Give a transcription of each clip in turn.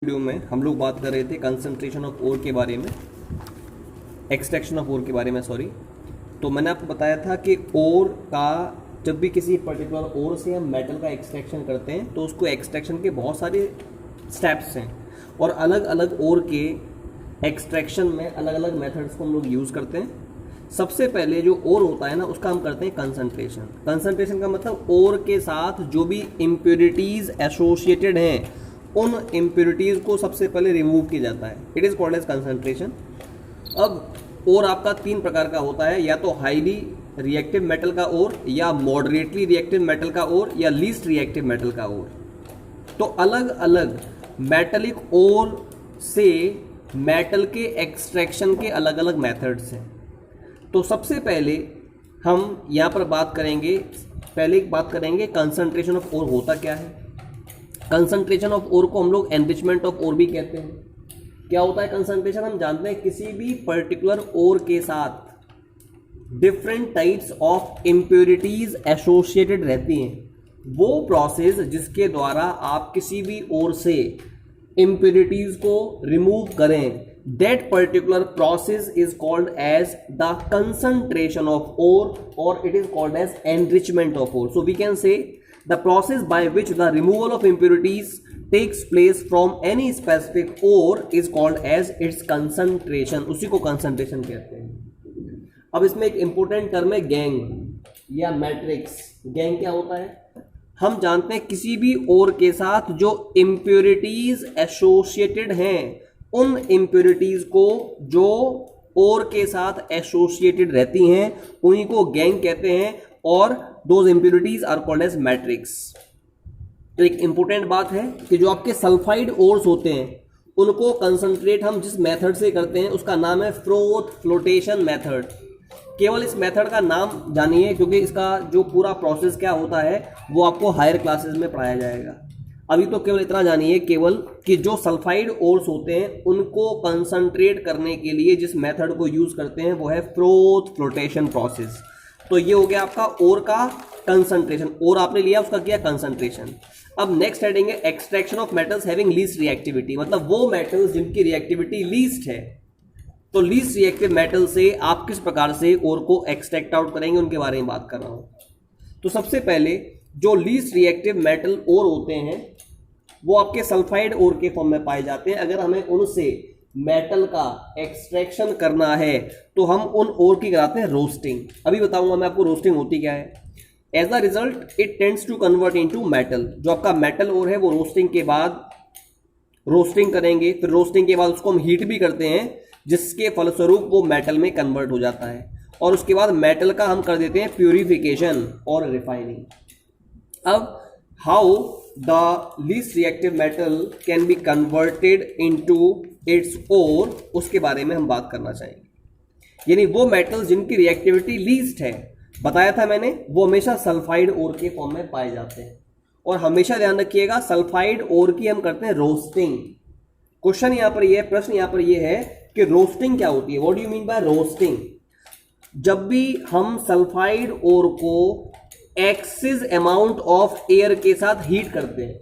Video में हम लोग बात कर रहे थे कंसंट्रेशन ऑफ ओर के बारे में, एक्सट्रैक्शन ऑफ ओर के बारे में सॉरी। तो मैंने आपको बताया था कि ओर का जब भी किसी पर्टिकुलर ओर से हम मेटल का एक्सट्रैक्शन करते हैं तो उसको एक्सट्रैक्शन के बहुत सारे स्टेप्स हैं और अलग अलग ओर के एक्सट्रैक्शन में अलग अलग मेथड्स को हम लोग यूज़ करते हैं। सबसे पहले जो ओर होता है ना उसका हम करते हैं कंसंट्रेशन। कंसंट्रेशन का मतलब ओर के साथ जो भी इम्प्योरिटीज़ एसोसिएटेड हैं उन इम्प्योरिटीज़ को सबसे पहले रिमूव किया जाता है। It is called as concentration. अब ओर आपका तीन प्रकार का होता है, या तो हाईली रिएक्टिव मेटल का ओर, या मॉडरेटली रिएक्टिव मेटल का ओर, या लीस्ट रिएक्टिव मेटल का ओर। तो अलग अलग मेटलिक ओर से मेटल के एक्सट्रैक्शन के अलग अलग मेथड्स हैं। तो सबसे पहले हम यहाँ पर बात करेंगे कंसंट्रेशन ऑफ ओर होता क्या है। कंसंट्रेशन ऑफ ओर को हम लोग एनरिचमेंट ऑफ ओर भी कहते हैं। क्या होता है कंसंट्रेशन? हम जानते हैं किसी भी पर्टिकुलर ओर के साथ different types of impurities associated रहती हैं। वो प्रोसेस जिसके द्वारा आप किसी भी ओर से इम्प्योरिटीज को रिमूव करें, that particular process is called as the concentration of ore, और it is called as enrichment of ore. So we can say the process by which the removal of impurities takes place from any specific ore is called as its concentration। उसी को concentration कहते हैं। अब इसमें एक important term है gang या matrix. Gang क्या होता है? हम जानते हैं किसी भी ओर के साथ जो impurities एसोसिएटेड हैं उन impurities को जो ओर के साथ एसोसिएटेड रहती हैं उन्हीं को गैंग कहते हैं, और those impurities are called as matrix. तो एक इंपॉर्टेंट बात है कि जो आपके सल्फाइड ओर्स होते हैं उनको कंसंट्रेट हम जिस मेथड से करते हैं उसका नाम है फ्रोथ फ्लोटेशन मेथड। केवल इस मेथड का नाम जानिए क्योंकि इसका जो पूरा प्रोसेस क्या होता है वो आपको हायर क्लासेस में पढ़ाया जाएगा। अभी तो केवल इतना जानिए केवल कि जो सल्फाइड ओर्स होते हैं उनको कंसंट्रेट करने के लिए जिस मेथड को यूज करते हैं वो है फ्रोथ फ्लोटेशन प्रोसेस। तो ये हो गया आपका ओर का कंसंट्रेशन। ओर आपने लिया, उसका किया कंसंट्रेशन। अब नेक्स्ट हेडिंग है extraction of metals having least reactivity, मतलब वो मेटल्स जिनकी रिएक्टिविटी लीस्ट है। तो लीस्ट रिएक्टिव मेटल से आप किस प्रकार से ओर को एक्सट्रैक्ट आउट करेंगे उनके बारे में बात कर रहा हूं। तो सबसे पहले जो लीस्ट रिएक्टिव मेटल ओर होते हैं वो आपके सल्फाइड ओर के फॉर्म में पाए जाते हैं। अगर हमें उनसे मेटल का एक्सट्रैक्शन करना है तो हम उन ओर की कराते हैं रोस्टिंग। अभी बताऊंगा मैं आपको रोस्टिंग होती क्या है। As a result it tends to convert into metal. जो आपका मेटल ओर है वो रोस्टिंग के बाद रोस्टिंग करेंगे, फिर रोस्टिंग के बाद उसको हम हीट भी करते हैं जिसके फलस्वरूप वो मेटल में कन्वर्ट हो जाता है, और उसके बाद मेटल का हम कर देते हैं प्यूरिफिकेशन और रिफाइनिंग। अब how the least reactive metal can be converted into its ore, उसके बारे में हम बात करना चाहेंगे। यानी वो मेटल्स जिनकी रिएक्टिविटी लीस्ट है, बताया था मैंने, वो हमेशा सल्फाइड ओर के फॉर्म में पाए जाते हैं। और हमेशा ध्यान रखिएगा सल्फाइड ओर की हम करते हैं रोस्टिंग। क्वेश्चन यहां पर ये, प्रश्न यहां पर ये है कि रोस्टिंग क्या होती है। What do you mean by roasting? जब भी हम सल्फाइड ओर को एक्सिस अमाउंट ऑफ एयर के साथ हीट करते हैं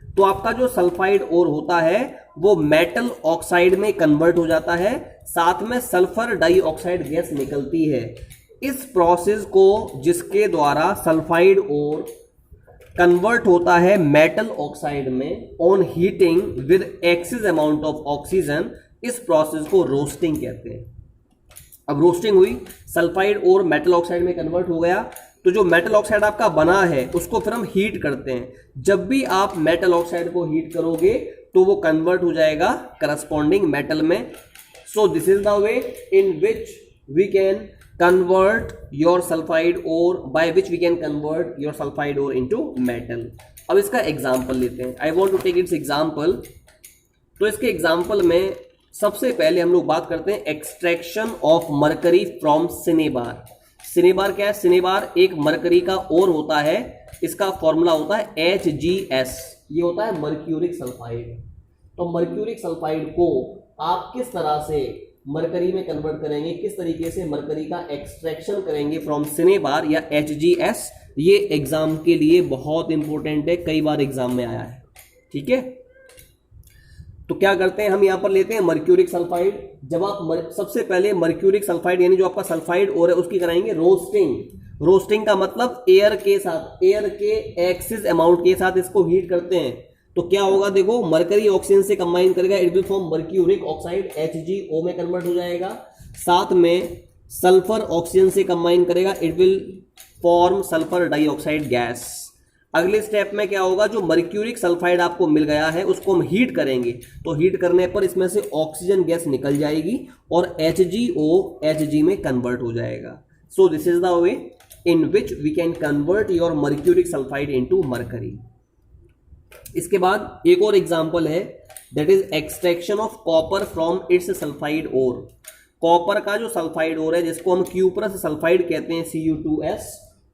तो आपका जो सल्फाइड ओर होता है वो मेटल ऑक्साइड में कन्वर्ट हो जाता है, साथ में सल्फर डाइऑक्साइड गैस निकलती है। इस प्रोसेस को जिसके द्वारा सल्फाइड ओर कन्वर्ट होता है मेटल ऑक्साइड में on heating with axis amount of oxygen, इस प्रोसेस को रोस्टिंग कहते हैं। अब रोस्टिंग हुई, सल्फाइड ओर मेटल ऑक्साइड में कन्वर्ट हो गया, तो जो मेटल ऑक्साइड आपका बना है उसको फिर हम हीट करते हैं। जब भी आप मेटल ऑक्साइड को हीट करोगे तो वो कन्वर्ट हो जाएगा करस्पॉन्डिंग मेटल में। So this is the way in which we can convert your sulphide ore, by which we can convert your sulphide ore into metal. अब इसका एग्जांपल लेते हैं। I want to take its example. तो इसके example में सबसे पहले हम लोग बात करते हैं extraction of mercury from cinnabar. Cinnabar क्या है? सिनेबार एक मरकरी का ओर होता है, इसका फॉर्मूला होता है HgS, ये होता है मर्क्यूरिक सल्फाइड। तो मर्क्यूरिक सल्फाइड को आप किस तरह से मरकरी में कन्वर्ट करेंगे, किस तरीके से मरकरी का एक्सट्रैक्शन करेंगे फ्रॉम सिनेबार या HgS, ये एग्जाम के लिए बहुत इंपॉर्टेंट है, कई बार एग्जाम में आया है। ठीक है, तो क्या करते हैं हम यहाँ पर लेते हैं मर्क्यूरिक सल्फाइड। जब आप सबसे पहले मर्क्यूरिक सल्फाइड यानी जो आपका सल्फाइड और है उसकी कराएंगे रोस्टिंग। रोस्टिंग का मतलब एयर के साथ, एयर के एक्सिस अमाउंट के साथ इसको हीट करते हैं। तो क्या होगा देखो, मरकरी ऑक्सीजन से कंबाइन करेगा, it will form mercuric oxide, HgO में कन्वर्ट हो जाएगा। साथ में सल्फर ऑक्सीजन से कंबाइन करेगा, it will form sulphur dioxide gas. अगले स्टेप में क्या होगा, जो मर्क्यूरिक सल्फाइड आपको मिल गया है उसको हम हीट करेंगे, तो हीट करने पर इसमें से ऑक्सीजन गैस निकल जाएगी और HgO Hg में कन्वर्ट हो जाएगा। So this is the way in which we can convert your mercuric sulphide into mercury. इसके बाद एक और एग्जांपल है, that is extraction of copper from its sulphide ore. Copper का जो सल्फाइड ओर है जिसको हम क्यूपरस सल्फाइड कहते हैं Cu2S,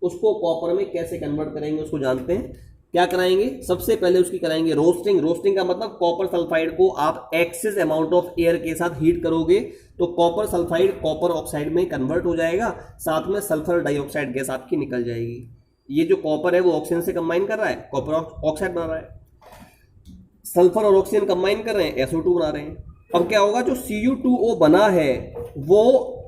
उसको कॉपर में कैसे कन्वर्ट करेंगे उसको जानते हैं। क्या कराएंगे, सबसे पहले उसकी कराएंगे रोस्टिंग। रोस्टिंग का मतलब कॉपर सल्फाइड को आप एक्सेस अमाउंट ऑफ एयर के साथ हीट करोगे तो कॉपर सल्फाइड कॉपर ऑक्साइड में कन्वर्ट हो जाएगा, साथ में सल्फर डाइऑक्साइड गैस आपकी निकल जाएगी। ये जो कॉपर है वो ऑक्सीजन से कंबाइन कर रहा है, कॉपर ऑक्साइड बना रहा है, सल्फर और ऑक्सीजन कंबाइन कर रहे हैं, SO2 बना रहे हैं। अब क्या होगा, जो Cu2O बना है वो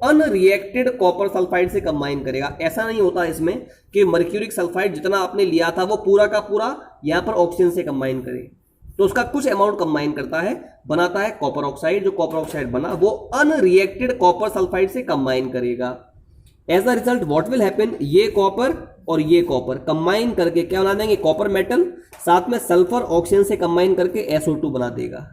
अनरिएक्टेड कॉपर सल्फाइड से कंबाइन करेगा। ऐसा नहीं होता इसमें कि मर्क्यूरिक सल्फाइड जितना आपने लिया था वो पूरा का पूरा यहां पर ऑक्सीजन से कंबाइन करे, तो उसका कुछ अमाउंट कंबाइन करता है, बनाता है कॉपर ऑक्साइड। जो कॉपर ऑक्साइड बना वो अनरिएक्टेड कॉपर सल्फाइड से कंबाइन करेगा। As a result what will happen, ये कॉपर और ये कॉपर कंबाइन करके क्या बना देंगे, कॉपर मेटल, साथ में सल्फर ऑक्सीजन से कंबाइन करके SO2 बना देगा।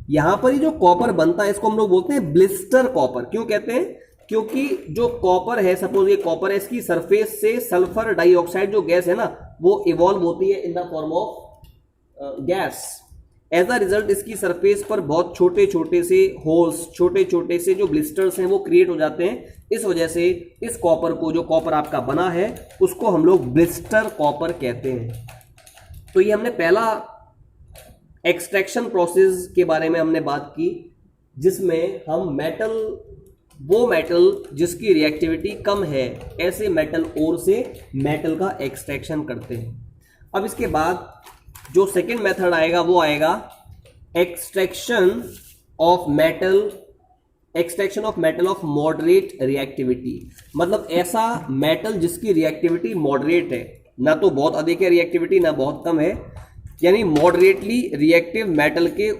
यहां पर ही जो कॉपर बनता है इसको हम लोग बोलते हैं ब्लिस्टर कॉपर। क्यों कहते हैं, क्योंकि जो कॉपर है, सपोज ये कॉपर है, इसकी सरफेस से सल्फर डाइऑक्साइड जो गैस है ना वो इवॉल्व होती है in the form of gas. As a result इसकी सरफेस पर बहुत छोटे छोटे से होल्स, छोटे छोटे से जो ब्लिस्टर्स हैं वो क्रिएट हो जाते हैं। इस वजह से इस कॉपर को, जो कॉपर आपका बना है उसको हम लोग ब्लिस्टर कॉपर कहते हैं। तो ये हमने पहला एक्सट्रैक्शन प्रोसेस के बारे में हमने बात की, जिसमें हम मेटल, वो मेटल जिसकी रिएक्टिविटी कम है, ऐसे मेटल ओर से मेटल का एक्सट्रैक्शन करते हैं। अब इसके बाद जो सेकंड मेथड आएगा वो आएगा extraction of metal of moderate reactivity. मतलब ऐसा मेटल जिसकी रिएक्टिविटी मॉडरेट है, ना तो बहुत अधिक है रिएक्टिविटी ना बहुत कम है, यानी मॉडरेटली रिएक्टिव मेटल के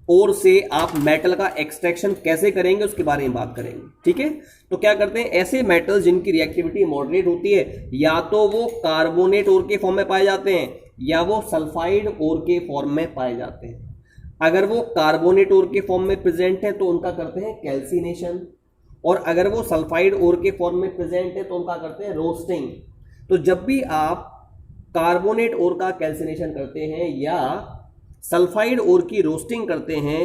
ओर से आप मेटल का एक्सट्रैक्शन कैसे करेंगे उसके बारे में बात करेंगे। ठीक है, तो क्या करते हैं, ऐसे मेटल्स जिनकी रिएक्टिविटी मॉडरेट होती है, या तो वो कार्बोनेट ओर के फॉर्म में पाए जाते हैं या वो सल्फाइड ओर के फॉर्म में पाए जाते हैं। अगर वो कार्बोनेट ओर के फॉर्म में प्रेजेंट है तो उनका करते हैं कैल्सिनेशन, और अगर वो सल्फाइड ओर के फॉर्म में प्रेजेंट है तो उनका करते हैं रोस्टिंग। तो जब भी आप कार्बोनेट ओर का कैल्सिनेशन करते हैं या सल्फाइड ओर की रोस्टिंग करते हैं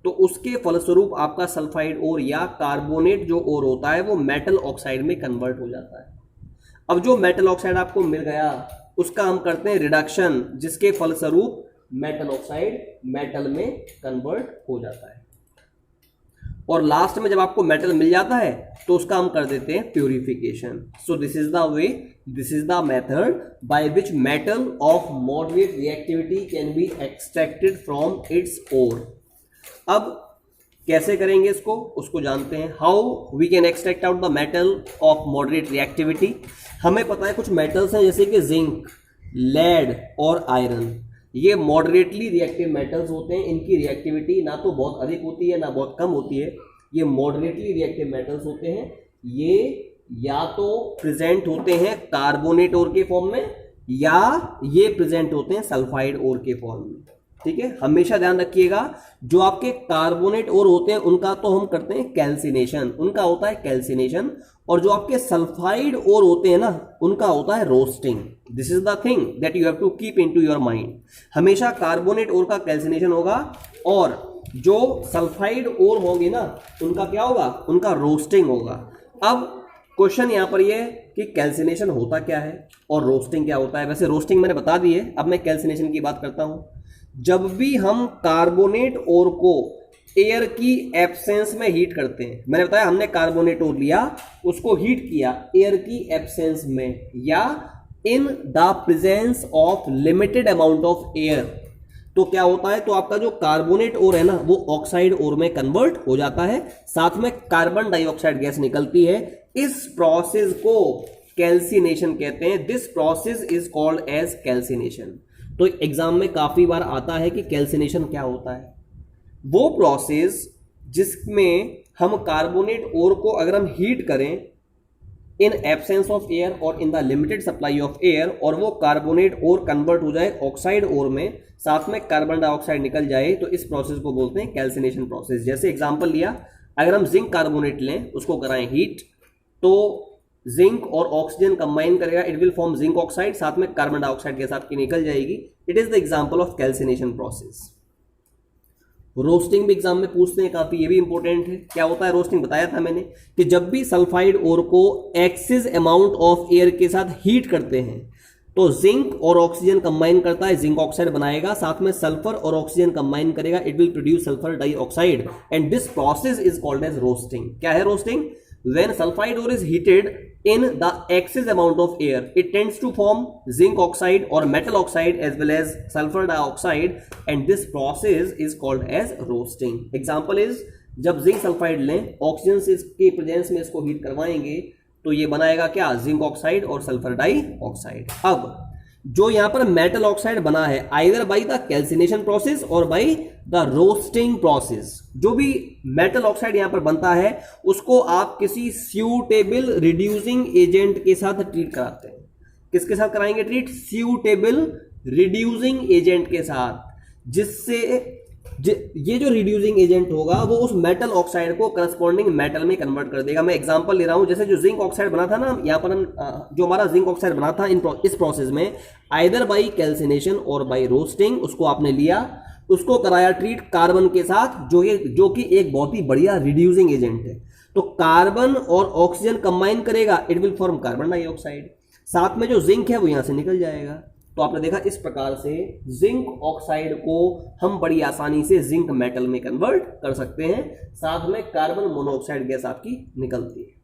तो उसके फलस्वरूप आपका सल्फाइड ओर या कार्बोनेट जो ओर होता है वो मेटल ऑक्साइड में कन्वर्ट हो जाता है। अब जो मेटल ऑक्साइड आपको मिल गया उसका हम करते हैं रिडक्शन, जिसके फलस्वरूप मेटल ऑक्साइड मेटल में कन्वर्ट हो जाता है। और लास्ट में जब आपको मेटल मिल जाता है तो उसका हम कर देते हैं purification. So this is the way, this is the method by which metal of moderate reactivity can be extracted from its ore. अब कैसे करेंगे इसको, उसको जानते हैं। How we can extract out the metal of moderate reactivity. हमें पता है कुछ मेटल्स हैं जैसे कि जिंक, लेड और आयरन, ये मॉडरेटली रिएक्टिव मेटल्स होते हैं। इनकी रिएक्टिविटी ना तो बहुत अधिक होती है ना बहुत कम होती है, ये मॉडरेटली रिएक्टिव मेटल्स होते हैं। ये या तो प्रेजेंट होते हैं कार्बोनेट ओर के फॉर्म में या ये प्रेजेंट होते हैं सल्फाइड ओर के फॉर्म में। ठीक है, हमेशा ध्यान रखिएगा, जो आपके कार्बोनेट ओर होते हैं उनका तो हम करते हैं कैल्सिनेशन, उनका होता है कैल्सिनेशन, और जो आपके सल्फाइड ओर होते हैं ना उनका होता है roasting. This is the thing that you have to keep into your mind. हमेशा कार्बोनेट ओर का कैल्सिनेशन होगा और जो सल्फाइड ओर होंगे ना उनका क्या होगा, उनका रोस्टिंग होगा। अब क्वेश्चन यहां पर यह है कि कैल्सिनेशन होता क्या है और रोस्टिंग क्या होता है। वैसे रोस्टिंग मैंने बता दी है, अब मैं कैल्सिनेशन की बात करता हूं। जब भी हम कार्बोनेट ओर को एयर की एब्सेंस में हीट करते हैं, मैंने बताया हमने कार्बोनेट ओर लिया, उसको हीट किया एयर की एब्सेंस में या in the presence of limited amount of air, तो क्या होता है, तो आपका जो कार्बोनेट ओर है ना वो ऑक्साइड ओर में कन्वर्ट हो जाता है, साथ में कार्बन डाइऑक्साइड गैस निकलती है। इस प्रोसेस को कैल्सिनेशन कहते हैं। This process is called as calcination. तो एग्जाम में काफी बार आता है कि कैल्सिनेशन क्या होता है। वो प्रोसेस जिसमें हम कार्बोनेट ओर को अगर हम हीट करें इन एब्सेंस ऑफ एयर और in the limited supply of air, और वो कार्बोनेट ओर कन्वर्ट हो जाए ऑक्साइड ओर में, साथ में कार्बन डाइऑक्साइड निकल जाए, तो इस प्रोसेस को बोलते हैं कैल्सिनेशन प्रोसेस। जैसे एग्जांपल लिया, अगर हम जिंक कार्बोनेट लें, उसको कराएं हीट, तो जिंक और ऑक्सीजन कंबाइन करेगा, it will form zinc oxide, साथ में कार्बन डाइऑक्साइड गैस आपकी निकल जाएगी। It is the example of calcination process. Roasting भी एग्जाम में पूछते हैं काफी, ये भी इंपॉर्टेंट है। क्या होता है रोस्टिंग, बताया था मैंने कि जब भी सल्फाइड ओर को एक्सेस अमाउंट ऑफ एयर के साथ हीट करते हैं तो जिंक और ऑक्सीजन कंबाइन करता है, जिंक ऑक्साइड बनाएगा, साथ में सल्फर और ऑक्सीजन कंबाइन करेगा, it will produce sulphur dioxide, and this process is called as roasting. क्या है roasting? When sulfide ore is heated in the excess amount of air, it tends to form zinc oxide or metal oxide as well as sulfur dioxide, and this process is called as roasting. Example is, जब zinc sulphide लें, oxygen से इसके presence में इसको heat करवाएंगे तो ये बनाएगा क्या, जिंक ऑक्साइड और सल्फर डाइऑक्साइड। अब जो यहां पर मेटल ऑक्साइड बना है either by the calcination process और बाई द रोस्टिंग प्रोसेस, जो भी मेटल ऑक्साइड यहां पर बनता है उसको आप किसी सूटेबल रिड्यूसिंग एजेंट के साथ ट्रीट कराते हैं। किसके साथ कराएंगे ट्रीट? सूटेबल रिड्यूसिंग एजेंट के साथ, जिससे ये जो रिड्यूसिंग एजेंट होगा वो उस मेटल ऑक्साइड को करस्पॉन्डिंग मेटल में कन्वर्ट कर देगा। मैं एग्जांपल ले रहा हूं, जैसे जो जिंक ऑक्साइड बना था ना, यहाँ पर हम जो हमारा जिंक ऑक्साइड बना था इस प्रोसेस में, आइदर बाई कैल्सिनेशन और बाई रोस्टिंग, उसको आपने लिया, उसको कराया ट्रीट कार्बन के साथ, जो कि एक बहुत ही बढ़िया रिड्यूसिंग एजेंट है। तो कार्बन और ऑक्सीजन कंबाइन करेगा, it will form carbon dioxide, साथ में जो जिंक है वो यहां से निकल जाएगा। तो आपने देखा इस प्रकार से जिंक ऑक्साइड को हम बड़ी आसानी से जिंक मेटल में कन्वर्ट कर सकते हैं, साथ में कार्बन मोनोऑक्साइड गैस आपकी निकलती है।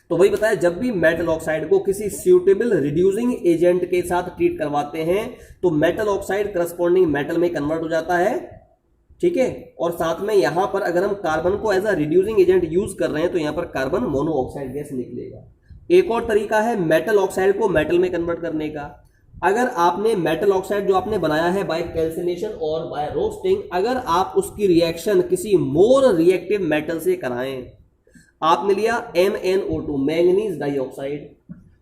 तो वही बताया, जब भी मेटल ऑक्साइड को किसी सूटेबल रिड्यूसिंग एजेंट के साथ ट्रीट करवाते हैं तो मेटल ऑक्साइड करस्पॉन्डिंग मेटल में कन्वर्ट हो जाता है, ठीक है। और साथ में यहां पर अगर हम कार्बन को as a reducing agent use कर रहे हैं तो यहां पर कार्बन मोनोऑक्साइड गैस निकलेगा। एक और तरीका है मेटल ऑक्साइड को मेटल में कन्वर्ट करने का। अगर आपने मेटल ऑक्साइड जो आपने बनाया है बाय कैल्सिनेशन और बाय रोस्टिंग, अगर आप उसकी रिएक्शन किसी मोर रिएक्टिव मेटल से कराएं, आपने लिया MnO2 मैंगनीज डाइऑक्साइड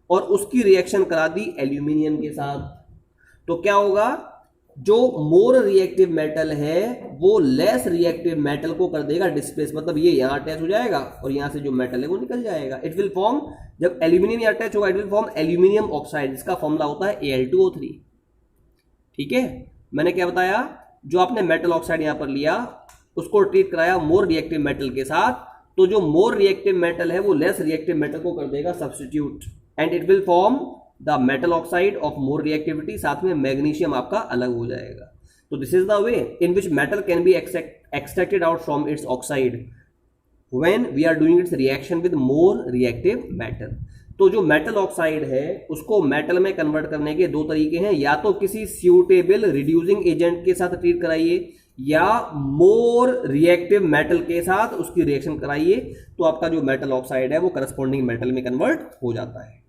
और उसकी रिएक्शन करा दी एल्यूमिनियम के साथ, तो क्या होगा, जो मोर रिएक्टिव मेटल है वो लेस रिएक्टिव मेटल को कर देगा डिस्प्लेस, मतलब ये यहां अटैच हो जाएगा और यहां से जो मेटल है वो निकल जाएगा। इट विल फॉर्म, जब एल्यूमिनियम यहां अटैच होगा, it will form aluminium oxide, जिसका फॉर्मूला होता है Al2O3। ठीक है, मैंने क्या बताया, जो आपने मेटल ऑक्साइड यहां पर लिया, उसको ट्रीट कराया मोर रिएक्टिव मेटल के साथ, तो जो मोर रिएक्टिव मेटल है वो लेस रिएक्टिव मेटल को कर देगा substitute, and it will form the metal oxide of more reactivity, साथ में मैग्नीशियम आपका अलग हो जाएगा। तो this is the way in which metal can be extracted out from its oxide when we are doing its reaction with more reactive metal. तो जो metal oxide है उसको मेटल में कन्वर्ट करने के दो तरीके हैं, या तो किसी सूटेबल रिड्यूसिंग एजेंट के साथ ट्रीट कराइए या मोर रिएक्टिव मेटल के साथ उसकी रिएक्शन कराइए, तो आपका जो मेटल ऑक्साइड है वो करस्पॉन्डिंग मेटल में कन्वर्ट हो जाता है।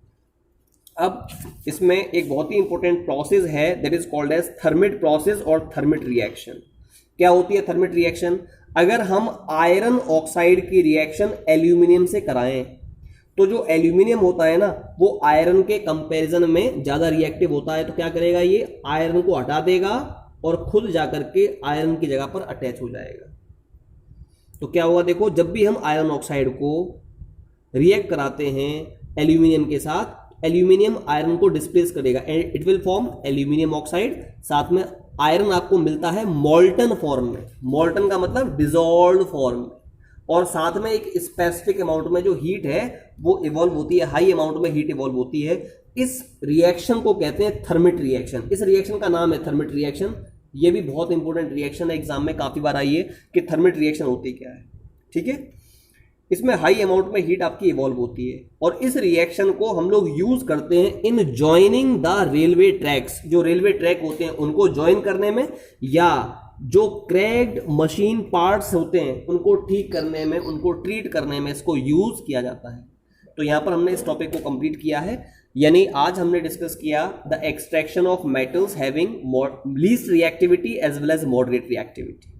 अब इसमें एक बहुत ही इंपॉर्टेंट प्रोसेस है, that is called as thermite process और थर्मिट रिएक्शन। क्या होती है थर्मिट रिएक्शन? अगर हम आयरन ऑक्साइड की रिएक्शन एल्यूमिनियम से कराएं तो जो एल्यूमिनियम होता है ना वो आयरन के कंपैरिजन में ज्यादा रिएक्टिव होता है, तो क्या करेगा, ये आयरन को हटा देगा और खुद जाकर के आयरन की जगह पर अटैच हो जाएगा। तो क्या होगा, देखो, जब भी हम आयरन ऑक्साइड को रिएक्ट कराते हैं एल्यूमिनियम के साथ, एल्यूमिनियम आयरन को डिस्प्लेस करेगा, it will form aluminium oxide, साथ में आयरन आपको मिलता है मोल्टन फॉर्म में, मोल्टन का मतलब डिसॉल्व्ड फॉर्म में, और साथ में एक स्पेसिफिक अमाउंट में जो हीट है वो इवॉल्व होती है, हाई अमाउंट में हीट इवॉल्व होती है। इस रिएक्शन को कहते हैं थर्मिट रिएक्शन। इस रिएक्शन का नाम है थर्मिट रिएक्शन। ये भी बहुत इंपॉर्टेंट रिएक्शन है, एग्जाम में काफी बार आई है कि थर्मिट रिएक्शन होती क्या है। ठीक है, इसमें हाई अमाउंट में हीट आपकी इवॉल्व होती है और इस रिएक्शन को हम लोग यूज करते हैं इन जॉइनिंग द रेलवे ट्रैक्स। जो रेलवे ट्रैक होते हैं उनको ज्वाइन करने में, या जो क्रैक्ड मशीन पार्ट्स होते हैं उनको ठीक करने में, उनको ट्रीट करने में इसको यूज किया जाता है। तो यहां पर हमने इस टॉपिक को कंप्लीट किया है, यानी आज हमने डिस्कस किया the extraction of metals having least reactivity as well as moderate reactivity.